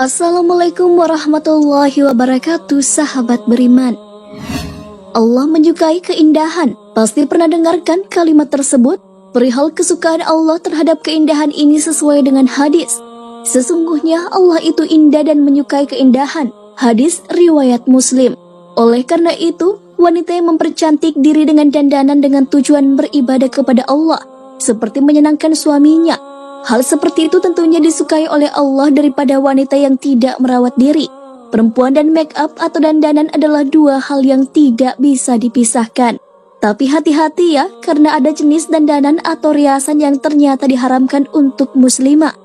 Assalamualaikum warahmatullahi wabarakatuh, sahabat beriman. Allah menyukai keindahan. Pasti pernah dengarkan kalimat tersebut? Perihal kesukaan Allah terhadap keindahan ini sesuai dengan hadis. Sesungguhnya Allah itu indah dan menyukai keindahan. Hadis riwayat Muslim. Oleh karena itu, wanita yang mempercantik diri dengan dandanan dengan tujuan beribadah kepada Allah, seperti menyenangkan suaminya, hal seperti itu tentunya disukai oleh Allah daripada wanita yang tidak merawat diri. Perempuan dan make up atau dandanan adalah dua hal yang tidak bisa dipisahkan. Tapi hati-hati ya, karena ada jenis dandanan atau riasan yang ternyata diharamkan untuk muslimah.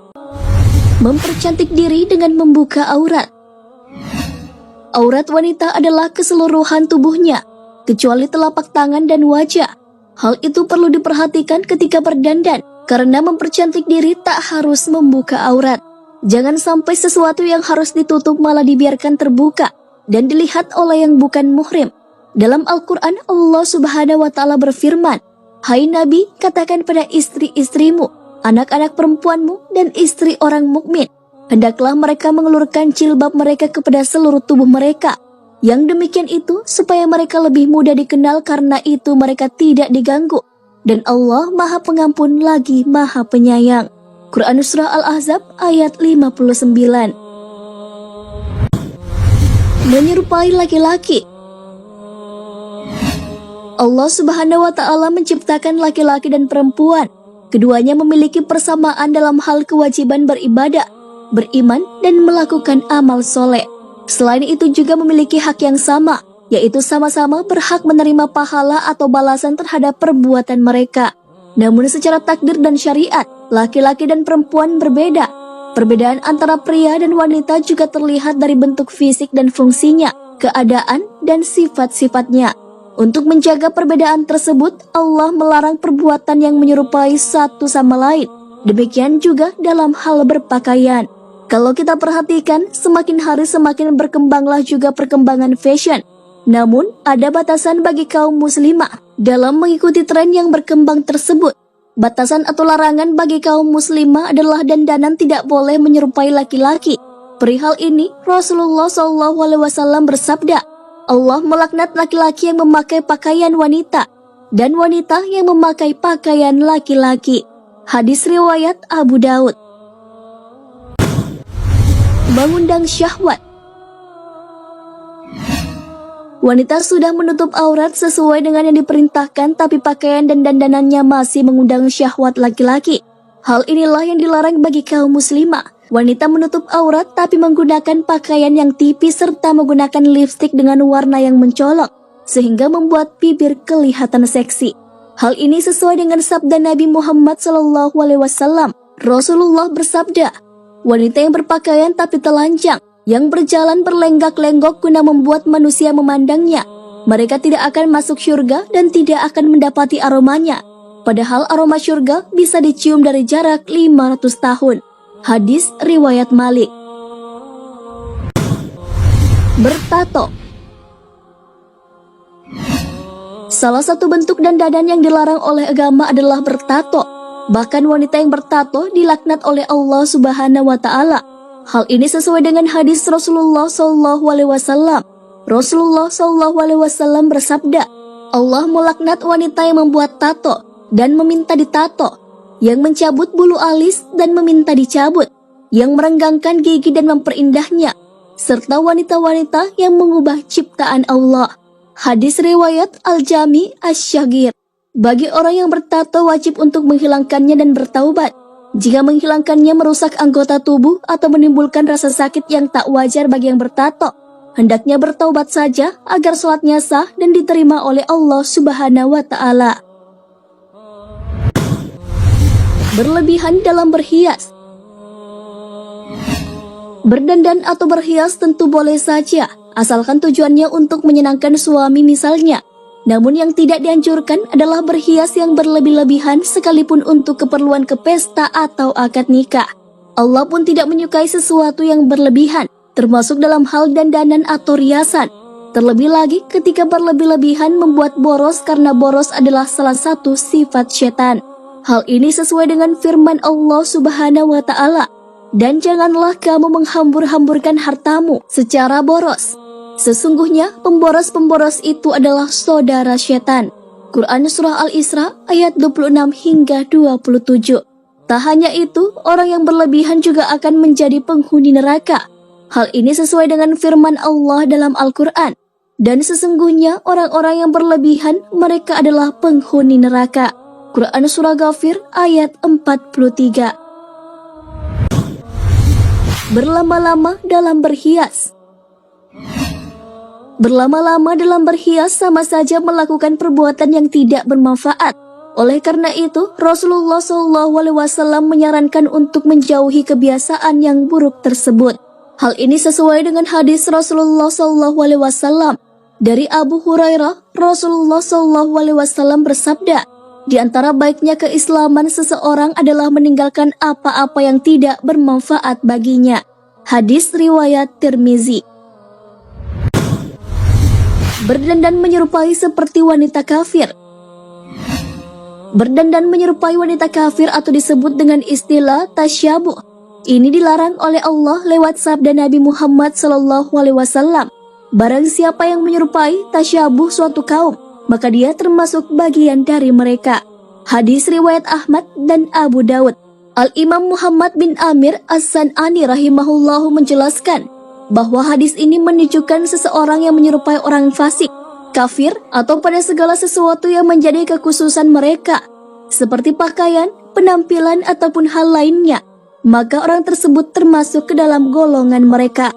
Mempercantik diri dengan membuka aurat. Aurat wanita adalah keseluruhan tubuhnya, kecuali telapak tangan dan wajah. Hal itu perlu diperhatikan ketika berdandan, karena mempercantik diri tak harus membuka aurat. Jangan sampai sesuatu yang harus ditutup malah dibiarkan terbuka dan dilihat oleh yang bukan muhrim. Dalam Al-Quran, Allah Subhanahu wa Ta'ala berfirman, "Hai Nabi, katakan pada istri-istrimu, anak-anak perempuanmu, dan istri orang mukmin, hendaklah mereka mengelurkan jilbab mereka kepada seluruh tubuh mereka. Yang demikian itu supaya mereka lebih mudah dikenal, karena itu mereka tidak diganggu. Dan Allah Maha Pengampun lagi Maha Penyayang." Quran Surah Al-Ahzab ayat 59. Menyerupai laki-laki. Allah Subhanahu wa Ta'ala menciptakan laki-laki dan perempuan. Keduanya memiliki persamaan dalam hal kewajiban beribadah, beriman, dan melakukan amal soleh. Selain itu juga memiliki hak yang sama, yaitu sama-sama berhak menerima pahala atau balasan terhadap perbuatan mereka. Namun secara takdir dan syariat, laki-laki dan perempuan berbeda. Perbedaan antara pria dan wanita juga terlihat dari bentuk fisik dan fungsinya, keadaan, dan sifat-sifatnya. Untuk menjaga perbedaan tersebut, Allah melarang perbuatan yang menyerupai satu sama lain. Demikian juga dalam hal berpakaian. Kalau kita perhatikan, semakin hari semakin berkembanglah juga perkembangan fashion. Namun, ada batasan bagi kaum muslimah dalam mengikuti tren yang berkembang tersebut. Batasan atau larangan bagi kaum muslimah adalah dandanan tidak boleh menyerupai laki-laki. Perihal ini, Rasulullah SAW bersabda, Allah melaknat laki-laki yang memakai pakaian wanita dan wanita yang memakai pakaian laki-laki. Hadis riwayat Abu Daud. Mengundang syahwat. Wanita sudah menutup aurat sesuai dengan yang diperintahkan, tapi pakaian dan dandanannya masih mengundang syahwat laki-laki. Hal inilah yang dilarang bagi kaum muslimah. Wanita menutup aurat tapi menggunakan pakaian yang tipis serta menggunakan lipstik dengan warna yang mencolok, sehingga membuat bibir kelihatan seksi. Hal ini sesuai dengan sabda Nabi Muhammad SAW. Rasulullah bersabda, wanita yang berpakaian tapi telanjang, yang berjalan berlenggak-lenggok guna membuat manusia memandangnya, mereka tidak akan masuk syurga dan tidak akan mendapati aromanya. Padahal aroma syurga bisa dicium dari jarak 500 tahun. Hadis riwayat Malik. Bertato. Salah satu bentuk dandanan yang dilarang oleh agama adalah bertato. Bahkan wanita yang bertato dilaknat oleh Allah Subhanahu wa Ta'ala. Hal ini sesuai dengan hadis Rasulullah SAW. Rasulullah SAW bersabda, Allah melaknat wanita yang membuat tato dan meminta ditato, yang mencabut bulu alis dan meminta dicabut, yang merenggangkan gigi dan memperindahnya, serta wanita-wanita yang mengubah ciptaan Allah. Hadis riwayat Al-Jami Asy-Syaghir. Bagi orang yang bertato wajib untuk menghilangkannya dan bertaubat. Jika menghilangkannya merusak anggota tubuh atau menimbulkan rasa sakit yang tak wajar bagi yang bertato, hendaknya bertaubat saja agar sholatnya sah dan diterima oleh Allah Subhanahu wa Ta'ala. Berlebihan dalam berhias. Berdandan atau berhias tentu boleh saja, asalkan tujuannya untuk menyenangkan suami misalnya. Namun yang tidak dianjurkan adalah berhias yang berlebih-lebihan sekalipun untuk keperluan ke pesta atau akad nikah. Allah pun tidak menyukai sesuatu yang berlebihan, termasuk dalam hal dandanan atau riasan. Terlebih lagi ketika berlebih-lebihan membuat boros, karena boros adalah salah satu sifat setan. Hal ini sesuai dengan firman Allah Subhanahu wa Ta'ala Dan janganlah kamu menghambur-hamburkan hartamu secara boros. Sesungguhnya pemboros-pemboros itu adalah saudara setan. Quran Surah Al-Isra ayat 26 hingga 27. Tak hanya itu, orang yang berlebihan juga akan menjadi penghuni neraka. Hal ini sesuai dengan firman Allah dalam Al-Quran. Dan sesungguhnya orang-orang yang berlebihan mereka adalah penghuni neraka. Quran Surah Ghafir ayat 43. Berlama-lama dalam berhias. Berlama-lama dalam berhias sama saja melakukan perbuatan yang tidak bermanfaat. Oleh karena itu, Rasulullah SAW menyarankan untuk menjauhi kebiasaan yang buruk tersebut. Hal ini sesuai dengan hadis Rasulullah SAW. Dari Abu Hurairah, Rasulullah SAW bersabda, di antara baiknya keislaman seseorang adalah meninggalkan apa-apa yang tidak bermanfaat baginya. Hadis riwayat Tirmizi. Berdandan menyerupai seperti wanita kafir. Berdandan menyerupai wanita kafir atau disebut dengan istilah tasyabuh. Ini dilarang oleh Allah lewat sabda Nabi Muhammad SAW. Barang siapa yang menyerupai tasyabuh suatu kaum, maka dia termasuk bagian dari mereka. Hadis riwayat Ahmad dan Abu Daud. Al-Imam Muhammad bin Amir As-San'ani rahimahullahu menjelaskan bahwa hadis ini menunjukkan seseorang yang menyerupai orang fasik, kafir, atau pada segala sesuatu yang menjadi kekhususan mereka, seperti pakaian, penampilan, ataupun hal lainnya, maka orang tersebut termasuk ke dalam golongan mereka.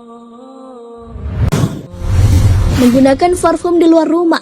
Menggunakan parfum di luar rumah.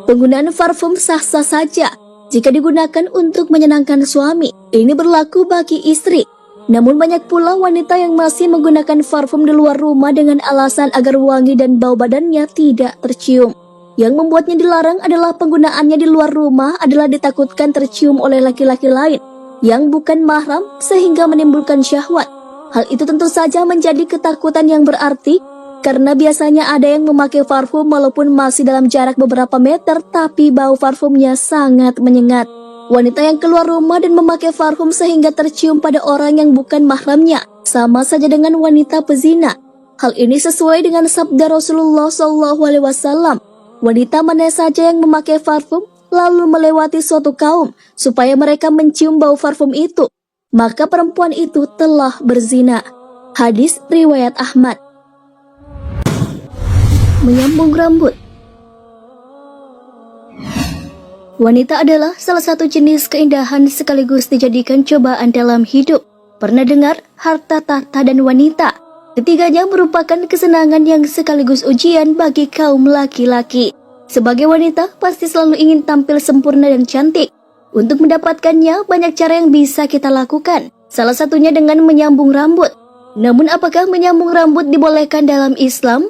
Penggunaan parfum sah-sah saja jika digunakan untuk menyenangkan suami. Ini berlaku bagi istri. Namun banyak pula wanita yang masih menggunakan parfum di luar rumah dengan alasan agar wangi dan bau badannya tidak tercium. Yang membuatnya dilarang adalah penggunaannya di luar rumah adalah ditakutkan tercium oleh laki-laki lain yang bukan mahram sehingga menimbulkan syahwat. Hal itu tentu saja menjadi ketakutan yang berarti karena biasanya ada yang memakai parfum walaupun masih dalam jarak beberapa meter tapi bau parfumnya sangat menyengat. Wanita yang keluar rumah dan memakai parfum sehingga tercium pada orang yang bukan mahramnya sama saja dengan wanita pezina. Hal ini sesuai dengan sabda Rasulullah SAW. Wanita mana saja yang memakai parfum lalu melewati suatu kaum supaya mereka mencium bau parfum itu, maka perempuan itu telah berzina. Hadis riwayat Ahmad. Menyambung rambut. Wanita adalah salah satu jenis keindahan sekaligus dijadikan cobaan dalam hidup. Pernah dengar harta tahta dan wanita? Ketiganya merupakan kesenangan yang sekaligus ujian bagi kaum laki-laki. Sebagai wanita pasti selalu ingin tampil sempurna dan cantik. Untuk mendapatkannya banyak cara yang bisa kita lakukan. Salah satunya dengan menyambung rambut. Namun apakah menyambung rambut dibolehkan dalam Islam?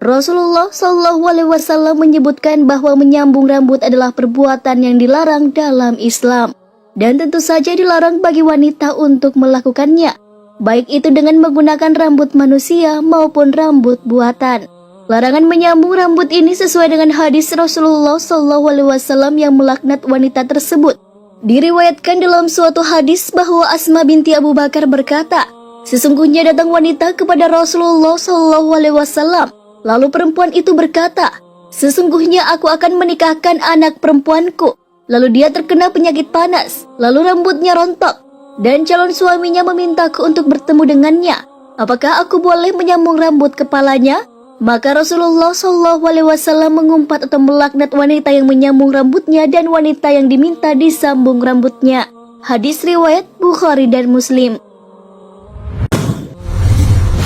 Rasulullah SAW menyebutkan bahwa menyambung rambut adalah perbuatan yang dilarang dalam Islam. Dan tentu saja dilarang bagi wanita untuk melakukannya, baik itu dengan menggunakan rambut manusia maupun rambut buatan. Larangan menyambung rambut ini sesuai dengan hadis Rasulullah SAW yang melaknat wanita tersebut. Diriwayatkan dalam suatu hadis bahwa Asma binti Abu Bakar berkata, sesungguhnya datang wanita kepada Rasulullah SAW. Lalu perempuan itu berkata, sesungguhnya aku akan menikahkan anak perempuanku. Lalu dia terkena penyakit panas, lalu rambutnya rontok, dan calon suaminya memintaku untuk bertemu dengannya. Apakah aku boleh menyambung rambut kepalanya? Maka Rasulullah SAW mengumpat atau melaknat wanita yang menyambung rambutnya dan wanita yang diminta disambung rambutnya. Hadis riwayat Bukhari dan Muslim.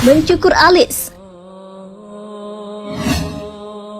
Mencukur alis.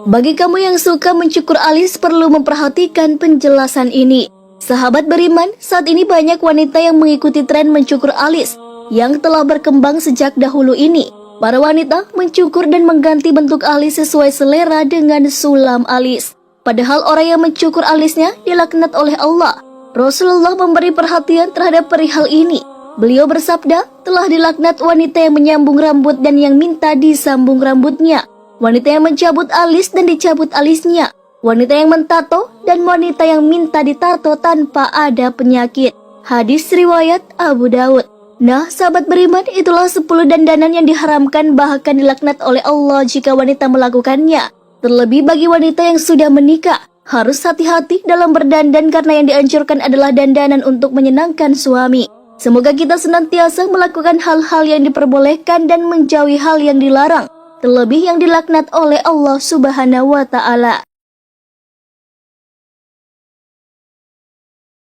Bagi kamu yang suka mencukur alis perlu memperhatikan penjelasan ini. Sahabat beriman, saat ini banyak wanita yang mengikuti tren mencukur alis yang telah berkembang sejak dahulu ini. Para wanita mencukur dan mengganti bentuk alis sesuai selera dengan sulam alis. Padahal orang yang mencukur alisnya dilaknat oleh Allah. Rasulullah memberi perhatian terhadap perihal ini. Beliau bersabda, telah dilaknat wanita yang menyambung rambut dan yang minta disambung rambutnya. Wanita yang mencabut alis dan dicabut alisnya, wanita yang mentato dan wanita yang minta ditato tanpa ada penyakit. Hadis riwayat Abu Daud. Nah, sahabat beriman, itulah 10 dandanan yang diharamkan bahkan dilaknat oleh Allah jika wanita melakukannya. Terlebih bagi wanita yang sudah menikah, harus hati-hati dalam berdandan karena yang dianjurkan adalah dandanan untuk menyenangkan suami. Semoga kita senantiasa melakukan hal-hal yang diperbolehkan dan menjauhi hal yang dilarang, terlebih yang dilaknat oleh Allah Subhanahu wa Ta'ala.